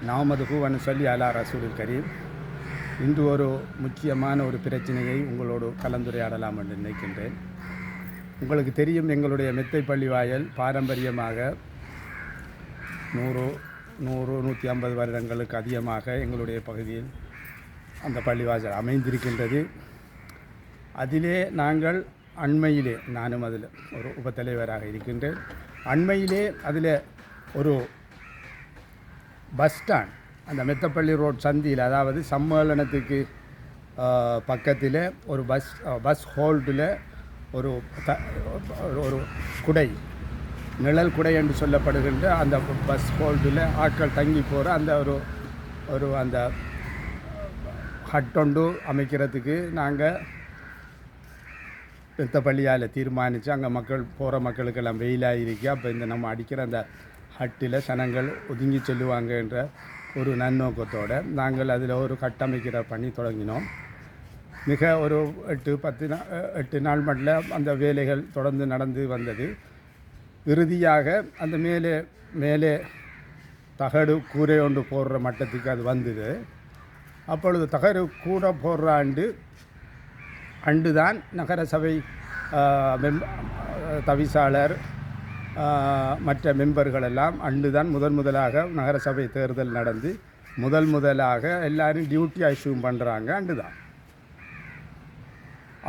நாமதுஹு சொல்லி அலா ரசூலுல் கரீம். இன்று ஒரு முக்கியமான ஒரு பிரச்சனையை உங்களோடு கலந்துரையாடலாம் என்று நினைக்கின்றேன். உங்களுக்கு தெரியும், எங்களுடைய மெத்தை பள்ளிவாயல் பாரம்பரியமாக 100-150 வருடங்களுக்கு அதிகமாக எங்களுடைய பகுதியில் அந்த பள்ளிவாசல் அமைந்திருக்கின்றது. அதிலே நாங்கள் அண்மையிலே, நானும் அதில் ஒரு உபத்தலைவராக இருக்கின்றேன், அண்மையிலே அதில் ஒரு பஸ் ஸ்டாண்ட், அந்த மெத்தப்பள்ளி ரோட் சந்தியில், அதாவது சம்மேளனத்துக்கு பக்கத்தில் ஒரு பஸ் ஹோல்டில் ஒரு ஒரு குடை, நிழல் குடை என்று சொல்லப்படுகின்ற அந்த பஸ் ஹோல்டில் ஆட்கள் தங்கி போகிற அந்த ஒரு அந்த ஹட்டொண்டு அமைக்கிறதுக்கு நாங்கள் மெத்தப்பள்ளியால் தீர்மானித்து, அங்கே போகிற மக்களுக்கெல்லாம் வெயிலாக இருக்கு, அப்போ இந்த நம்ம அடிக்கிற அந்த ஹட்டில் சனங்கள் ஒதுங்கி செல்லுவாங்க என்ற ஒரு நன்னோக்கத்தோடு நாங்கள் அதில் ஒரு கட்டமைக்கிற பணி தொடங்கினோம். மிக ஒரு 8 நாள் மட்டும் அந்த வேலைகள் தொடர்ந்து நடந்து வந்தது. இறுதியாக அந்த மேலே தகடு கூரை ஒன்று போடுற மட்டத்துக்கு அது வந்தது. அப்பொழுது தகடு கூட போடுற ஆண்டு தான் நகர சபை தவிசாளர் மற்ற மெம்பர்களெல்லாம் அண்டுதான் முதலாக நகரசபை தேர்தல் நடந்து முதலாக எல்லாரும் டியூட்டி அஷ்யூம் பண்ணுறாங்க அண்டுதான்.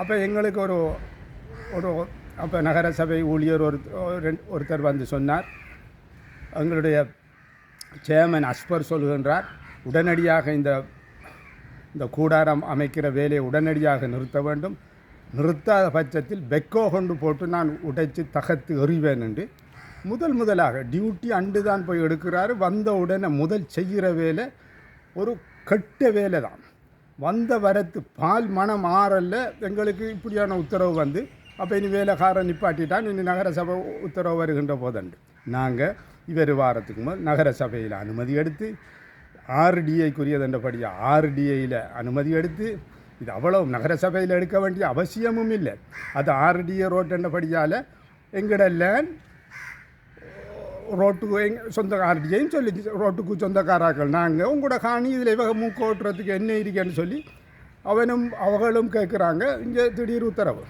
அப்போ எங்களுக்கு அப்போ நகரசபை ஊழியர் ஒருத்தர் வந்து சொன்னார், எங்களுடைய சேர்மன் அஸ்பர் சொல்கின்றார், உடனடியாக இந்த கூடாரம் அமைக்கிற வேலையை உடனடியாக நிறுத்த வேண்டும், நிறுத்தாத பட்சத்தில் பெக்கோ கொண்டு போட்டு நான் உடைத்து தகர்த்து எறிவேன் என்று முதலாக டியூட்டி அண்டு தான் போய் எடுக்கிறாரு. வந்த உடனே முதல் செய்கிற வேலை ஒரு கெட்ட வேலை தான். வந்த வரத்து பால் மனம் ஆறல்ல எங்களுக்கு இப்படியான உத்தரவு வந்து, அப்போ இனி வேலைக்காரன் நிப்பாட்டிட்டான், இனி நகரசபை உத்தரவு வருகின்ற போதண்டு நாங்கள் இவர் வாரத்துக்கு முதல் நகரசபையில் அனுமதி எடுத்து, RDA-க்குரியதென்றபடியாக RDA-யில் அனுமதி எடுத்து, இது அவ்வளவு நகரசபையில் எடுக்க வேண்டிய அவசியமும் இல்லை. அது RDA ரோட் என்றபடியால் எங்கட லேண்ட் ரோட்டுக்கு சொந்த RDA-யும் சொல்லி ரோட்டுக்கு சொந்தக்காராக்கள் நாங்கள், உங்களோட காணி இதில் இவங்க மூக்கு ஓட்டுறதுக்கு என்ன இருக்கேன்னு சொல்லி அவர்களும் கேட்குறாங்க. இங்கே திடீர் உத்தரவு.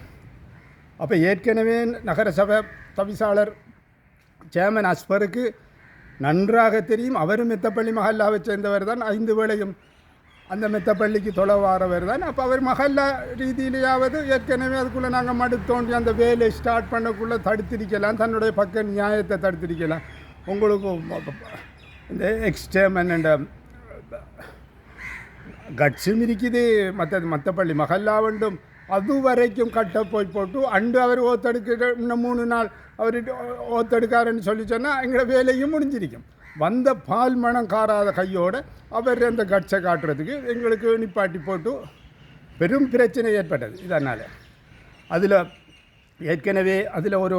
அப்போ ஏற்கனவே நகரசபை தவிசாளர் சேர்மன் அஸ்பருக்கு நன்றாக தெரியும், அவரும் மெத்தப்பள்ளி மஹல்லாவை சேர்ந்தவர் தான், 5 வேளையும் அந்த மெத்தப்பள்ளிக்கு தொலைவாரவர் தான். அப்போ அவர் மஹல்லா ரீதியிலேயாவது ஏற்கனவே அதுக்குள்ளே நாங்கள் மடு தோண்டி அந்த வேலை ஸ்டார்ட் பண்ணக்குள்ளே தடுத்திருக்கலாம், தன்னுடைய பக்க நியாயத்தை தடுத்திருக்கலாம். உங்களுக்கு இந்த எக்ஸ்டேமன் என்ற கட்ஸும் இருக்குது, மற்றப்பள்ளி மஹல்லா வேண்டும், அது வரைக்கும் கட்ட போட்டு அண்டு அவர் ஓத்தெடுக்கிற இன்னும் 3 நாள் அவர் ஓத்தெடுக்காருன்னு சொல்லி சொன்னால் எங்களோட வேலையும் முடிஞ்சிருக்கும். வந்த பால் மனம் காராத கையோடு அவர் அந்த கட்சை காட்டுறதுக்கு எங்களுக்கு நிப்பாட்டி போட்டு பெரும் பிரச்சனை ஏற்பட்டது. இதனால் அதில் ஏற்கனவே அதில் ஒரு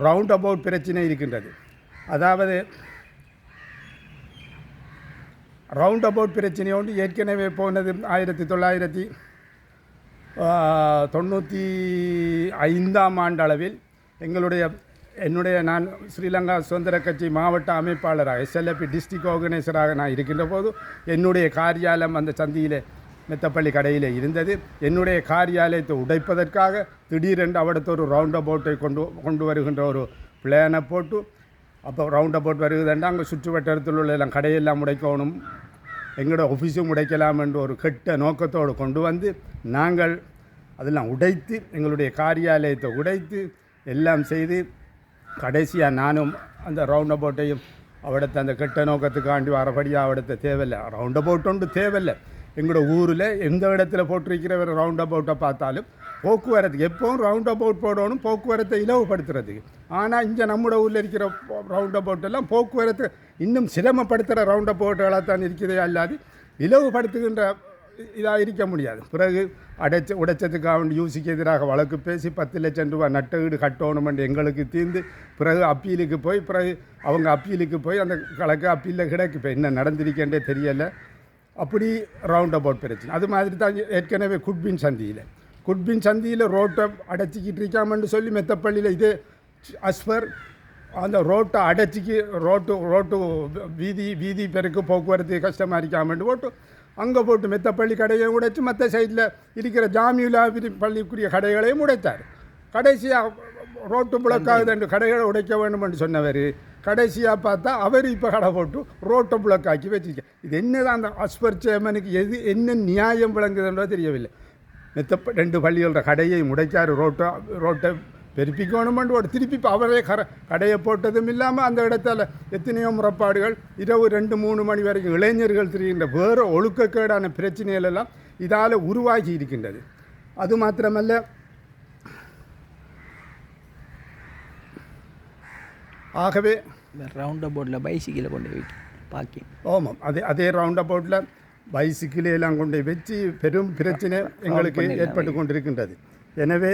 ரவுண்ட் அபவுட் பிரச்சனை இருக்கின்றது. அதாவது ரவுண்ட் அபவுட் பிரச்சனையோடு ஏற்கனவே போனது 1995ஆம் ஆண்டு அளவில் நான் ஸ்ரீலங்கா சுதந்திர கட்சி மாவட்ட அமைப்பாளராக SLP டிஸ்ட்ரிக்ட் ஆர்கனைசராக நான் இருக்கின்ற போது என்னுடைய காரியாலயம் அந்த சந்தியில் மெத்தப்பள்ளி கடையில் இருந்தது. என்னுடைய காரியாலயத்தை உடைப்பதற்காக திடீரென்று அவடத்து ஒரு ரவுண்ட் அபவுட்டை கொண்டு வருகின்ற ஒரு பிளானை போட்டு, அப்போ ரவுண்ட் அபவுட் வருகுதுண்டா அங்கே சுற்று வட்டாரத்தில் உள்ள எல்லாம் கடையெல்லாம் உடைக்கணும், எங்களோட ஆஃபீஸும் உடைக்கலாம் என்று ஒரு கெட்ட நோக்கத்தோடு கொண்டு வந்து நாங்கள் அதெல்லாம் உடைத்து, எங்களுடைய காரியாலயத்தை உடைத்து எல்லாம் செய்து கடைசியாக நானும் அந்த ரவுண்ட் அபவுட்டையும் அவடத்தை அந்த கெட்ட நோக்கத்துக்காண்டி வரபடியாக அவடத்தை தேவையில்லை, ரவுண்ட் அபவுட் ஒன்று தேவையில்லை. எங்களோட ஊரில் எந்த இடத்துல போட்டிருக்கிற ரவுண்ட் அபவுட்டை பார்த்தாலும் போக்குவரத்துக்கு எப்போவும் ரவுண்ட் அபவுட் போடணும், போக்குவரத்தை இலவுபடுத்துறதுக்கு. ஆனால் இங்கே நம்மளோட ஊரில் இருக்கிற ரவுண்ட் அபவுட்டெல்லாம் போக்குவரத்து இன்னும் சிரமப்படுத்துகிற ரவுண்ட் அபவுட்டுகளாக தான் இருக்கிறதே, அல்லாது இலவுபடுத்துகின்ற இதாக இருக்க முடியாது. பிறகு உடைச்சதுக்காக வேண்டி யூசிக்கு எதிராக வழக்கு பேசி 10 லட்சம் ரூபா நட்டஈடு கட்டணும் என்று எங்களுக்கு தீர்ந்து பிறகு அப்பீலுக்கு போய் அவங்க அப்பீலுக்கு போய் அந்த கணக்கு அப்பீலில் கிடக்கு. இப்போ என்ன நடந்திருக்கேன்றே தெரியலை. அப்படி ரவுண்ட் அபவுட் பிரச்சனை. அது மாதிரி தான் ஏற்கனவே குட்பின் சந்தியில் ரோட்டை அடைச்சிக்கிட்டு இருக்காமன்னு சொல்லி மெத்தப்பள்ளியில் இதே அஸ்பர் அந்த ரோட்டை அடைச்சிக்கு ரோட்டு வீதி பெருக்கு போக்குவரத்து கஷ்டமாக இருக்காமட்டு போட்டு அங்கே போட்டு மெத்தப்பள்ளி கடையை உடைச்சி மற்ற சைடில் இருக்கிற ஜாமியுலா பள்ளிக்குரிய கடைகளையும் உடைத்தார். கடைசியாக ரோட்டு புழக்காகுது என்று கடைகளை உடைக்க வேண்டும் என்று சொன்னவர் கடைசியாக பார்த்தா அவர் இப்போ கடை போட்டு ரோட்டை புழக்காக்கி வச்சுக்க. இது என்னதான் அந்த அஸ்பர் சேர்மனுக்கு என்ன நியாயம் விளங்குதுன்றோ தெரியவில்லை. 2 பள்ளிகளோட கடையை முடைச்சார். ரோட்டை பெருப்பிக்கணுமென்று ஒரு திருப்பி அவரே கடையை போட்டதும் இல்லாமல் அந்த இடத்துல எத்தனையோ முறைப்பாடுகள் இரவு 2-3 மணி வரைக்கும் இளைஞர்கள் தெரிகின்ற வேறு ஒழுக்கக்கேடான பிரச்சனைகள் எல்லாம் இதால் உருவாகி இருக்கின்றது. அது மாத்திரமல்ல, ஆகவே ரவுண்ட் அபவுட்டில் பைசிக்கிளை கொண்டு போய் பாக்கி ஆமாம் அதே ரவுண்ட் அபவுட்டில் பைசிக்கிளையெல்லாம் கொண்டு வச்சு பெரும் பிரச்சனை எங்களுக்கு ஏற்பட்டு கொண்டிருக்கின்றது. எனவே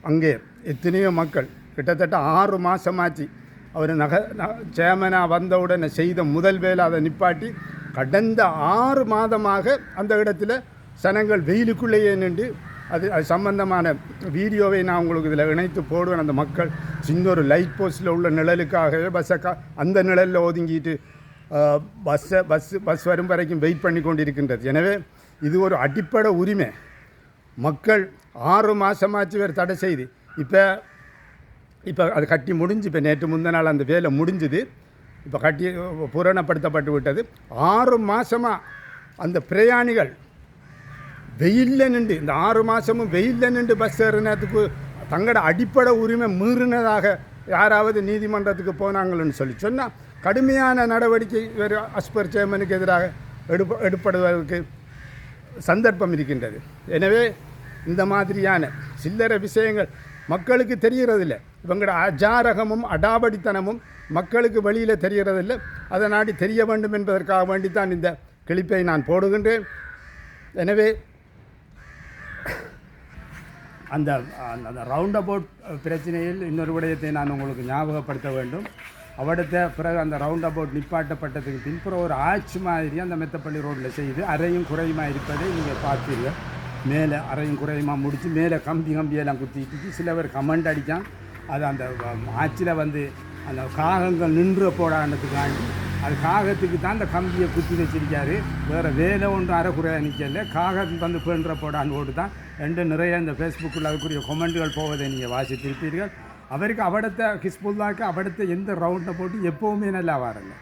அங்கே எத்தனையோ மக்கள் கிட்டத்தட்ட 6 மாதமாச்சு அவர் சேர்மனாக வந்தவுடனே செய்த முதல் வேலை அதை நிப்பாட்டி கடந்த 6 மாதமாக அந்த இடத்துல சனங்கள் வெயிலுக்குள்ளேயே நின்று அது சம்பந்தமான வீடியோவை நான் உங்களுக்கு இதில் இணைத்து போடுவேன். அந்த மக்கள் சின்ன ஒரு லைட் போஸ்ட்டில் உள்ள நிழலுக்காகவே அந்த நிழலில் ஒதுங்கிட்டு பஸ் வரும் வரைக்கும் வெயிட் பண்ணி கொண்டிருக்கின்றது. எனவே இது ஒரு அடிப்படை உரிமை. மக்கள் 6 மாதமாச்சு வேறு தடை செய்து இப்போ அது கட்டி முடிஞ்சு இப்போ நேற்று முந்தின நாள் அந்த வேலை முடிஞ்சுது. இப்போ கட்டி பூரணப்படுத்தப்பட்டு விட்டது. 6 மாதமாக அந்த பிரயாணிகள் வெயிலில் நின்று இந்த 6 மாதமும் வெயிலில் நின்று பஸ் ஏறினதுக்கு தங்களோட அடிப்படை உரிமை மீறினதாக யாராவது நீதிமன்றத்துக்கு போனாங்கன்னு சொன்னால் கடுமையான நடவடிக்கை வேறு அஸ்பர் சேர்மனுக்கு எதிராக எடுப்படுவதற்கு சந்தர்ப்பம் இருக்கின்றது. எனவே இந்த மாதிரியான சில்லறை விஷயங்கள் மக்களுக்கு தெரிகிறதில்லை. இவங்களோட அஜாரகமும் அடாபடித்தனமும் மக்களுக்கு வெளியில் தெரிகிறதில்லை. அதை நாடி தெரிய வேண்டும் என்பதற்காக வேண்டித்தான் இந்த கிளிப்பை நான் போடுகின்றேன். எனவே அந்த ரவுண்ட் அபவுட் பிரச்சனையில் இன்னொரு விடயத்தை நான் உங்களுக்கு ஞாபகப்படுத்த வேண்டும். அவடத்த பிறகு அந்த ரவுண்ட் அபவுட் நிப்பாட்டப்பட்டதுக்கு பின்புறம் ஒரு ஆட்சி மாதிரி அந்த மெத்தப்பள்ளி ரோட்டில் செய்து அரையும் குறையுமாக இருப்பதை நீங்கள் பார்த்தீர்கள். மேலே அரையும் குறையுமாக முடித்து மேலே கம்பியெல்லாம் குத்திட்டு சில பேர் கமெண்ட் அடித்தான். அது அந்த ஆட்சியில் அந்த காகங்கள் நின்று போடானதுக்காண்டி அது காகத்துக்கு தான் அந்த கம்பியை குத்தி வச்சிருக்காரு. வேறு வேலை ஒன்றும் அரைக்குறையாக நிற்கல. காகம் பேன்ற போடான்னு போட்டு தான் நிறைய இந்த ஃபேஸ்புக்கில் அதுக்குரிய கொமெண்ட்டுகள் போவதை நீங்கள் வாசித்திருப்பீர்கள். அவருக்கு அவடத்தை ஹிஸ்புல்லாக்கு அவடத்தை எந்த ரவுண்டை போட்டு எப்போவுமே நல்லா வரல.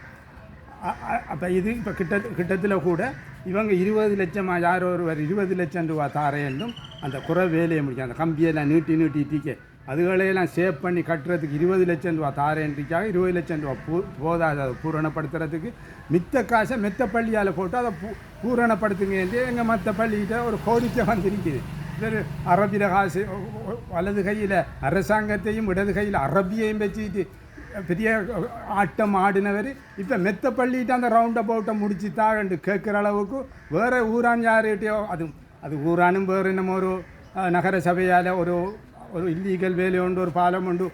அப்போ இது இப்போ கிட்டத்தில் கூட இவங்க 20 லட்சம் யாரோ ஒருவர் 20 லட்சம் ரூபா தாரேன்னும் அந்த குறை வேலையை முடிக்கும். அந்த கம்பியெல்லாம் நீட்டிக்க அதுகளையெல்லாம் சேவ் பண்ணி கட்டுறதுக்கு 20 லட்சம் ரூபா தாரேன்றிக்காக 20 லட்சம் ரூபா போதாது அதை பூரணப்படுத்துறதுக்கு. மித்த காசை மெத்த பள்ளியால் போட்டு அதை பூரணப்படுத்துங்க என்று எங்கள் மற்ற பள்ளிகிட்ட ஒரு கோரிக்கை வந்திருக்குது. இவர் அரபியில் காசு வலது கையில் அரசாங்கத்தையும் இடது கையில் அரபியையும் வச்சுக்கிட்டு பெரிய ஆட்டம் ஆடினவர் இப்போ மெத்த பள்ளிகிட்ட அந்த ரவுண்ட் அபவுட்டை முடிச்சுட்டான்னு கேட்குற அளவுக்கு வேறு ஊரான் யார்கிட்டையோ அது ஊரானும் வேறு என்னமோ ஒரு நகர சபையால் ஒரு இல்லீகல் வேலை உண்டு, ஒரு பாலம் உண்டு,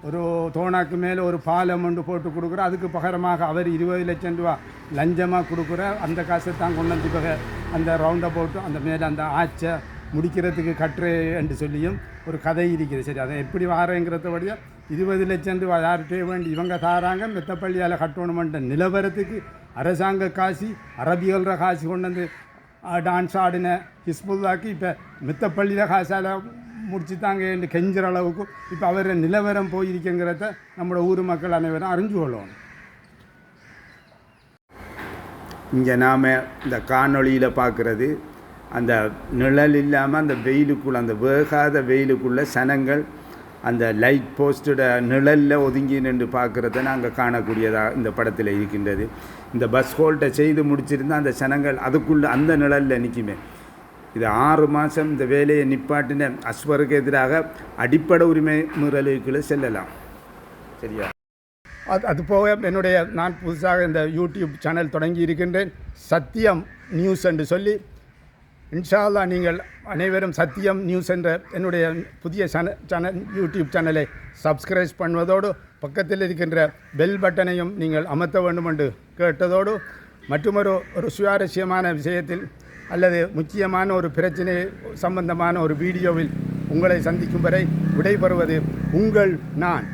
ஒரு தோணாக்கு மேலே ஒரு பாலம் உண்டு போட்டு கொடுக்குற. அதுக்கு பகரமாக அவர் 20 லட்சம் ரூபா லஞ்சமாக கொடுக்குற. அந்த காசை தான் கொண்டு வந்து இப்போ அந்த ரவுண்ட் அபவுட்டு அந்த மேலே அந்த ஆட்சை முடிக்கிறதுக்கு கட்டுரை என்று சொல்லியும் ஒரு கதை இருக்குது. சரி, அதை எப்படி வாரங்கிறதோடைய 20 லட்சம் ரூபா யார்கிட்டே வேண்டி இவங்க தாராங்க. மெத்தப்பள்ளியால் கட்டணுமென்ற நிலவரத்துக்கு அரசாங்க காசி அரபிகள காசு கொண்டு வந்து டான்ஸ் ஆடின ஹிஸ்புல்லாக்கு இப்போ மெத்தப்பள்ளியில் காசால் முடிச்சுட்டாங்க என்று கெஞ்சுற அளவுக்கு இப்போ அவர் நிலவரம் போயிருக்குங்கிறத நம்மளோட ஊர் மக்கள் அனைவரும் அறிஞ்சு கொள்ளணும். இங்கே நாம் இந்த காணொளியில் பார்க்குறது அந்த நிழல் இல்லாமல் அந்த வெயிலுக்குள்ளே அந்த வேகாத வெயிலுக்குள்ளே சனங்கள் அந்த லைட் போஸ்டோட நிழலில் ஒதுங்கி நின்று பார்க்குறத நாங்கள் காணக்கூடியதாக இந்த படத்தில் இருக்கின்றது. இந்த பஸ் ஹோல்ட்டை செய்து முடிச்சிருந்தால் அந்த சனங்கள் அதுக்குள்ளே அந்த நிழலில் நிற்குமே. இது 6 மாதம் இந்த வேலையை நிப்பாட்டின அஸ்வருக்கு எதிராக அடிப்படை உரிமை மீறலுக்குள்ளே செல்லலாம். சரியா? அது போக நான் புதுசாக இந்த யூடியூப் சேனல் தொடங்கி இருக்கின்றேன், சத்தியம் நியூஸ் என்று சொல்லி. இன்ஷா அல்லாஹ் நீங்கள் அனைவரும் சத்தியம் நியூஸ் என்ற என்னுடைய புதிய சேனல் யூடியூப் சேனலை சப்ஸ்கிரைப் பண்ணுவதோடு பக்கத்தில் இருக்கின்ற பெல் பட்டனையும் நீங்கள் அமர்த்த வேண்டும் என்று கேட்டதோடு மற்றொரு சுவாரஸ்யமான விஷயத்தில் அல்லது முக்கியமான ஒரு பிரச்சனை சம்பந்தமான ஒரு வீடியோவில் உங்களை சந்திக்கும் வரை விடைபெறுவது உங்கள் நான்.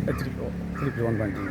திருப்பி திருப்பி ஒன் பண்ணிட்டீங்க.